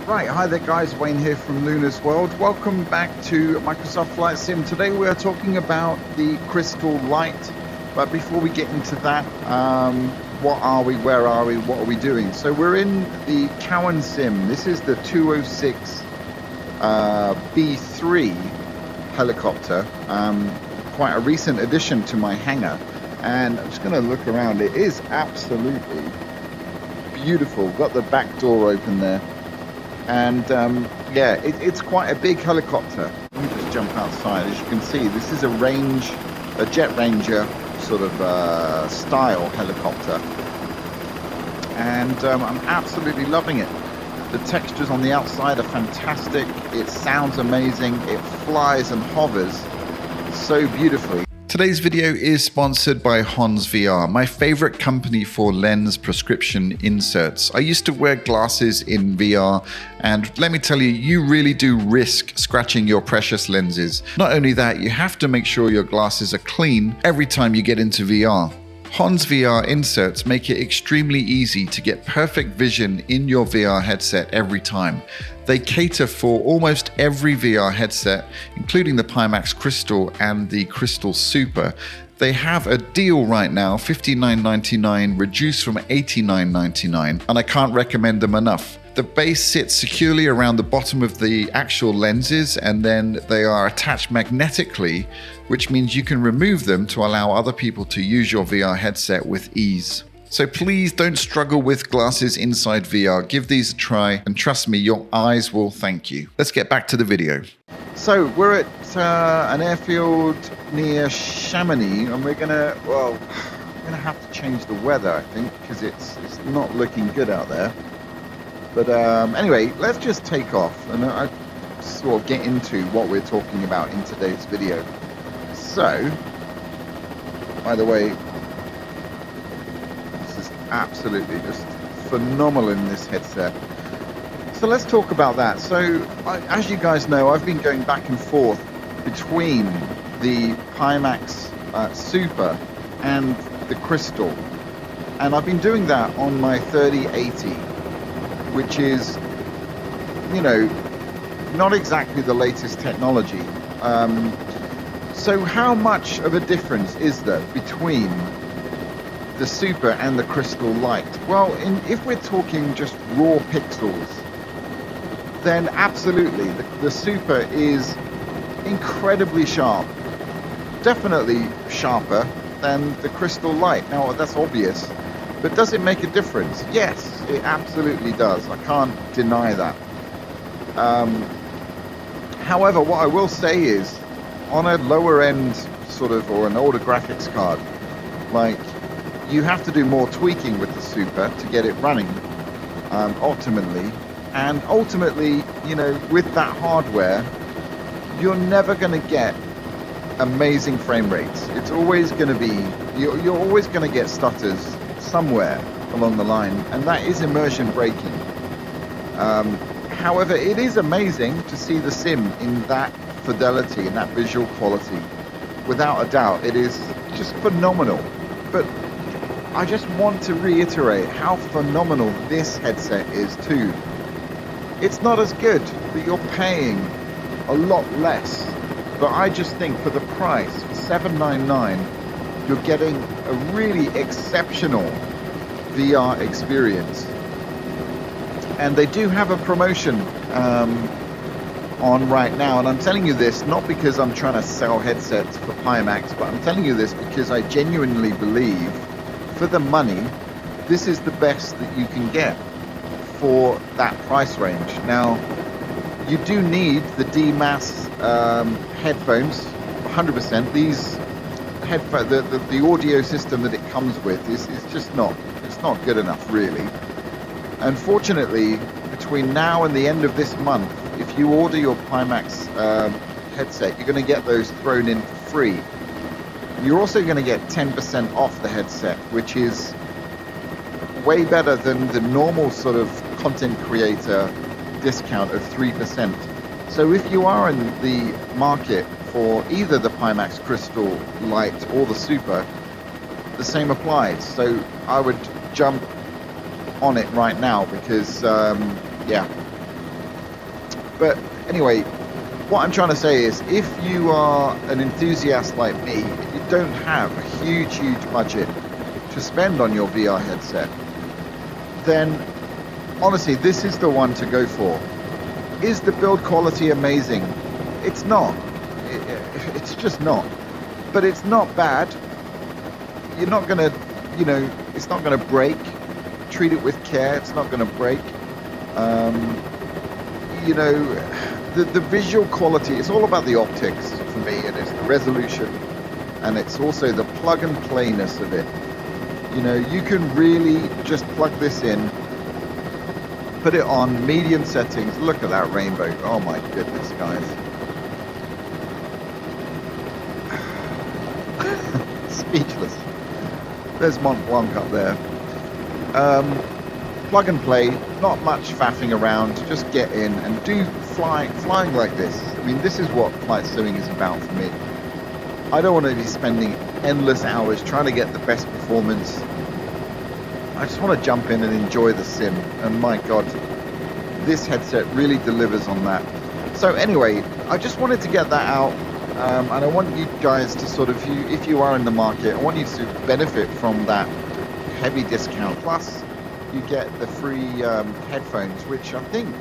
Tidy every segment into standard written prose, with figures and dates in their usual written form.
Right, hi there guys, Wayne here from Luna's World. Welcome back to Microsoft Flight Sim. Today we are talking about the Crystal Light, but before we get into that, what are we, where are we, what are we doing? So we're in the Cowansim. This is the 206 B3 helicopter, quite a recent addition to my hangar, and I'm just going to look around. It is absolutely beautiful. Got the back door open there. And yeah, it's quite a big helicopter. Let me just jump outside. As you can see, this is a Jet Ranger sort of style helicopter. And I'm absolutely loving it. The textures on the outside are fantastic. It sounds amazing. It flies and hovers so beautifully. Today's video is sponsored by Honeycomb VR, my favorite company for lens prescription inserts. I used to wear glasses in VR, and let me tell you, you really do risk scratching your precious lenses. Not only that, you have to make sure your glasses are clean every time you get into VR. Hon's VR inserts make it extremely easy to get perfect vision in your VR headset every time. They cater for almost every VR headset, including the Pimax Crystal and the Crystal Super. They have a deal right now, $59.99 reduced from $89.99, and I can't recommend them enough. The base sits securely around the bottom of the actual lenses, and then they are attached magnetically, which means you can remove them to allow other people to use your VR headset with ease. So please don't struggle with glasses inside VR. Give these a try, and trust me, your eyes will thank you. Let's get back to the video. So we're at an airfield near Chamonix, and we're gonna have to change the weather, I think, because it's not looking good out there. But anyway, let's just take off and I sort of get into what we're talking about in today's video. So, by the way, this is absolutely just phenomenal in this headset. So let's talk about that. So, as you guys know, I've been going back and forth between the Pimax Super and the Crystal. And I've been doing that on my 3080. Which is, you know, not exactly the latest technology. So how much of a difference is there between the Super and the Crystal Light? Well, if we're talking just raw pixels, then absolutely, the Super is incredibly sharp. Definitely sharper than the Crystal Light. Now, that's obvious. But does it make a difference? Yes, it absolutely does. I can't deny that. However, what I will say is, on a lower end sort of, or an older graphics card, like, you have to do more tweaking with the Super to get it running optimally. And ultimately, you know, with that hardware, you're never going to get amazing frame rates. It's always going to be, you're always going to get stutters somewhere along the line, and that is immersion breaking. However, it is amazing to see the sim in that fidelity and that visual quality. Without a doubt, it is just phenomenal. But I just want to reiterate how phenomenal this headset is too. It's not as good, but you're paying a lot less. But I just think for the price, for $799, you're getting a really exceptional VR experience. And they do have a promotion on right now, and I'm telling you this not because I'm trying to sell headsets for Pimax, but I'm telling you this because I genuinely believe for the money, this is the best that you can get for that price range. Now, you do need the DMAS headphones, 100%. These headphone, the audio system that it comes with is just not good enough, really. Unfortunately, between now and the end of this month, if you order your Pimax headset, you're going to get those thrown in for free. You're also going to get 10% off the headset, which is way better than the normal sort of content creator discount of 3%. So if you are in the market for either the Pimax Crystal Light or the Super, the same applies. So I would jump on it right now because yeah, But anyway, what I'm trying to say is, if you are an enthusiast like me, if you don't have a huge budget to spend on your VR headset, then honestly, this is the one to go for. Is the build quality amazing? It's not. It's just not. But it's not bad. You're not gonna, you know, it's not gonna break. Treat it with care. It's not gonna break. You know, the visual quality, it's all about the optics for me, and it's the resolution, and it's also the plug and playness of it. You know, you can really just plug this in, put it on medium settings. Look at that rainbow. Oh my goodness, guys. Speechless. There's Mont Blanc up there. Plug and play, not much faffing around, just get in and do flying like this. I mean, this is what flight simming is about for me. I don't want to be spending endless hours trying to get the best performance. I just want to jump in and enjoy the sim, and my god, this headset really delivers on that. So anyway, I just wanted to get that out, and I want you guys to sort of, if you are in the market, I want you to benefit from that heavy discount. Plus, you get the free headphones, which I think,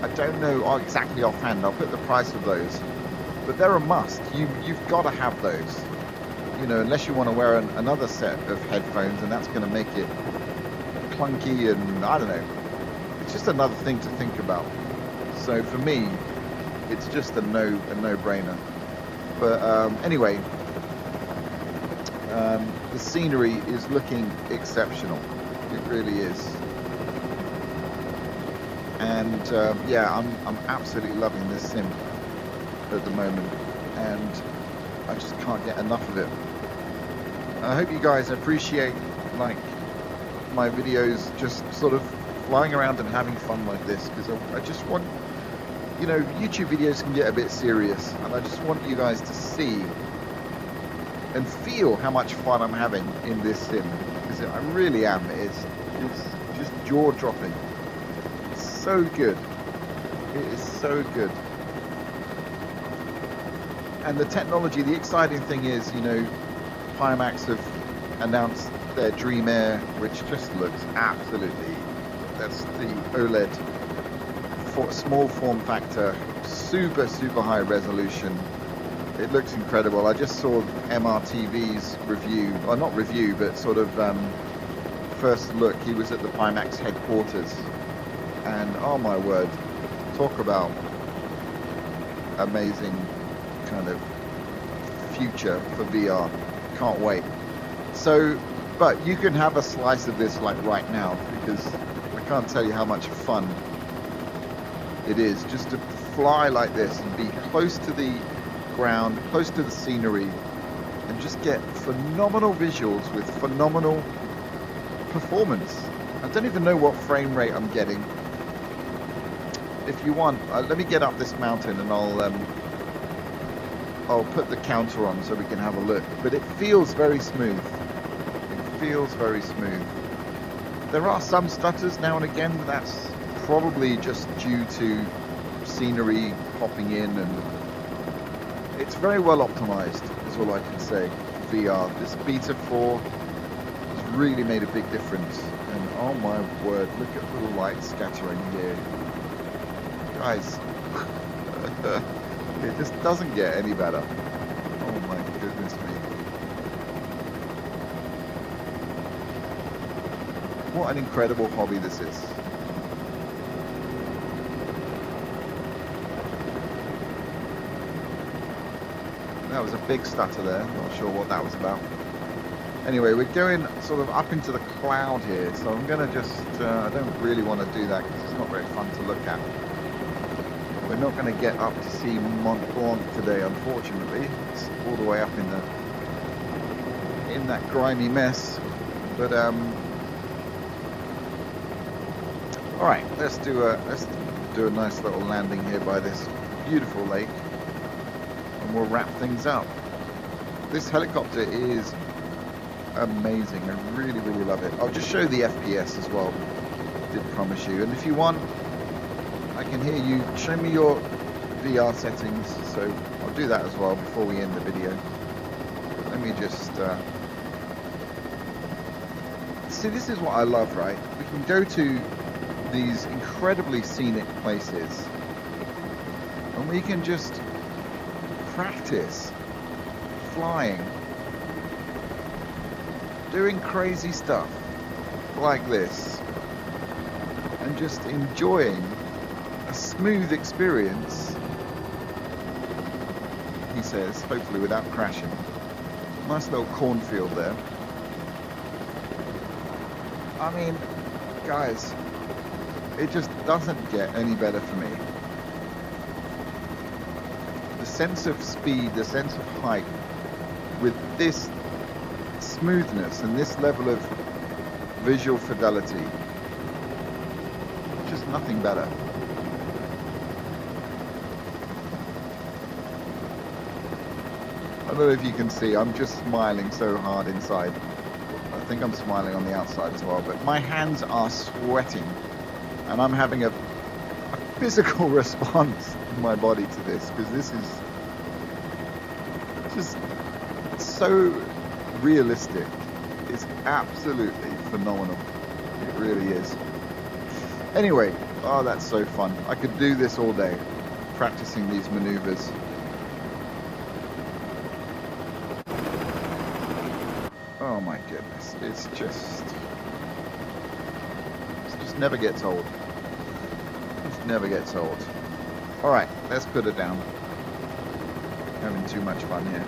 I don't know exactly offhand, I'll put the price of those, but they're a must. You've got to have those, you know, unless you want to wear another set of headphones, and that's going to make it clunky, and I don't know, it's just another thing to think about. So for me, it's just a no-brainer. But anyway, the scenery is looking exceptional. It really is. And yeah, I'm absolutely loving this sim at the moment, and I just can't get enough of it. I hope you guys appreciate, like, my videos, just sort of flying around and having fun like this, because I just want, you know, YouTube videos can get a bit serious, and I just want you guys to see and feel how much fun I'm having in this sim, because I really am. It's just jaw-dropping. It's so good. It is so good. And the technology, the exciting thing is, you know, Pimax have announced their Dream Air, which just looks absolutely, that's the OLED for small form factor, super high resolution. It looks incredible. I just saw MRTV's review, or not review, but sort of first look. He was at the Pimax headquarters, and oh my word, talk about amazing kind of future for VR. Can't wait. So, but you can have a slice of this like right now, because I can't tell you how much fun it is just to fly like this and be close to the ground, close to the scenery, and just get phenomenal visuals with phenomenal performance. I don't even know what frame rate I'm getting. If you want, let me get up this mountain and I'll put the counter on so we can have a look. But it feels very smooth. It feels very smooth. There are some stutters now and again, but that's probably just due to scenery popping in, and it's very well optimized, is all I can say. VR, this Beta 4 has really made a big difference, and oh my word, look at the light scattering here, guys. It just doesn't get any better. Oh my goodness me. What an incredible hobby this is. That was a big stutter there, not sure what that was about. Anyway, we're going sort of up into the cloud here, so I'm going to just, I don't really want to do that because it's not very fun to look at. We're not going to get up to see Mont Blanc today, unfortunately. It's all the way up in that grimy mess. But all right, let's do a nice little landing here by this beautiful lake, and we'll wrap things up. This helicopter is amazing. I really love it. I'll just show the FPS as well. I did promise you. And if you want, I can hear you. Show me your VR settings. So I'll do that as well before we end the video. Let me just... See, this is what I love, right? We can go to these incredibly scenic places and we can just practice flying, doing crazy stuff like this, and just enjoying a smooth experience, he says, hopefully without crashing. Nice little cornfield there. I mean, guys, it just doesn't get any better for me. The sense of speed, the sense of height, with this smoothness and this level of visual fidelity, just nothing better. I don't know if you can see, I'm just smiling so hard inside. I think I'm smiling on the outside as well, but my hands are sweating and I'm having a physical response in my body to this, because this is just so realistic. It's absolutely phenomenal. It really is. Anyway, oh, that's so fun. I could do this all day, practicing these maneuvers. Oh my goodness, it just never gets old. It never gets old. All right, let's put it down. Having too much fun here.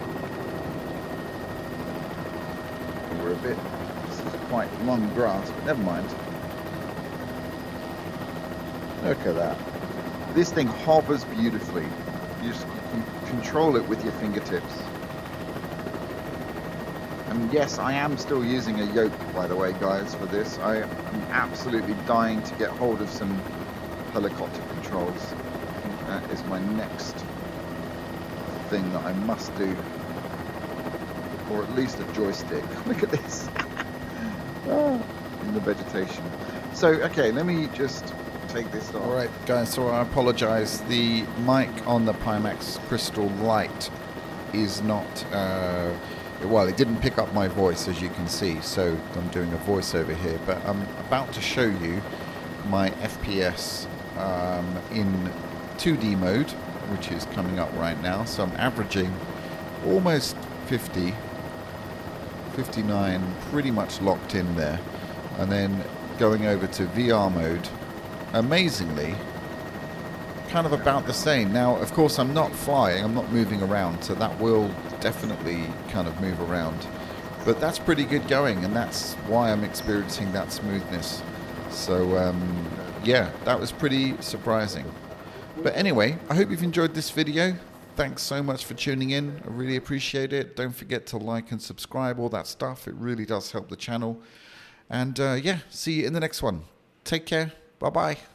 We're a bit, this is quite long grass, but never mind. Look at that. This thing hovers beautifully. You just can control it with your fingertips. And yes, I am still using a Yoke, by the way, guys, for this. I am absolutely dying to get hold of some helicopter controls. I think that is my next thing that I must do. Or at least a joystick. Look at this. In the vegetation. So, okay, let me just take this off. Alright, guys, so I apologize. The mic on the Pimax Crystal Light is not... well, it didn't pick up my voice, as you can see, so I'm doing a voiceover here, but I'm about to show you my FPS in 2D mode, which is coming up right now. So I'm averaging almost 50, 59, pretty much locked in there, and then going over to VR mode, amazingly, kind of about the same. Now, of course, I'm not flying, I'm not moving around, so that will definitely kind of move around, but that's pretty good going, and that's why I'm experiencing that smoothness. So yeah, that was pretty surprising. But anyway, I hope you've enjoyed this video. Thanks so much for tuning in. I really appreciate it. Don't forget to like and subscribe, all that stuff. It really does help the channel. And yeah, see you in the next one. Take care. Bye bye.